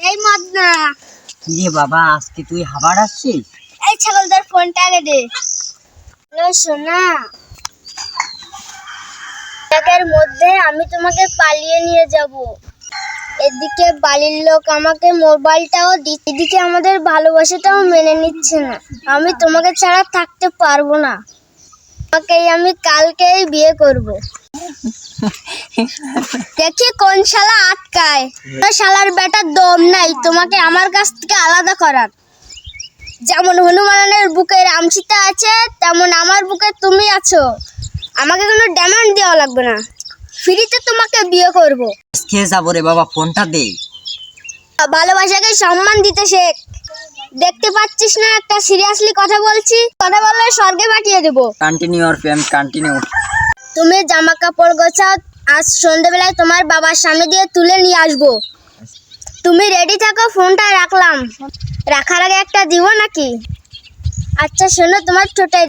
এই মদনা, কি রে বাবা, আজকে তুই হাবার আসছিস? এই ছাগলদার ফোনটা আগে দে। হ্যালো সোনা, এর মধ্যে আমি তোমাকে পালিয়ে নিয়ে যাব। এদিকে বাড়ির লোক আমাকে মোবাইলটাও দিচ্ছে, এদিকে আমাদের ভালোবাসাটাও মেনে নিচ্ছে না। আমি তোমাকে ছাড়া থাকতে পারবো না। তোমাকেই আমি কালকেই বিয়ে করব। দেখি কোন শালা আটকায়। শালার বেটার দম নাই তোমাকে আমার কাছ থেকে আলাদা করার। যেমন হনুমানের বুকে রামসীতা আছে, তেমন আমার বুকে তুমি আছো। আমাকে কোনো ডিমান্ড দেওয়া লাগবে না, ফ্রিতে তোমাকে বিয়ে করব। আজকে যাবো রে বাবা, ফোনটা দে। ভালোবাসাকে সম্মান দিতে শেখ। দেখতে পাচ্ছিস না একটা সিরিয়াসলি কথা বলছি, কথা বললে স্বর্গে পাঠিয়ে দেবো। কন্টিনিউ আর প্রেম কন্টিনিউ। তুমি জামা কাপড় গোছাও, আজ সন্ধ্যেবেলায় তোমার বাবার সামনে দিয়ে তুলে নিয়ে আসবো। তুমি রেডি থাকো, ফোনটা রাখলাম। রাখার আগে একটা দিব নাকি? আচ্ছা শোনো, তোমার ছোটাই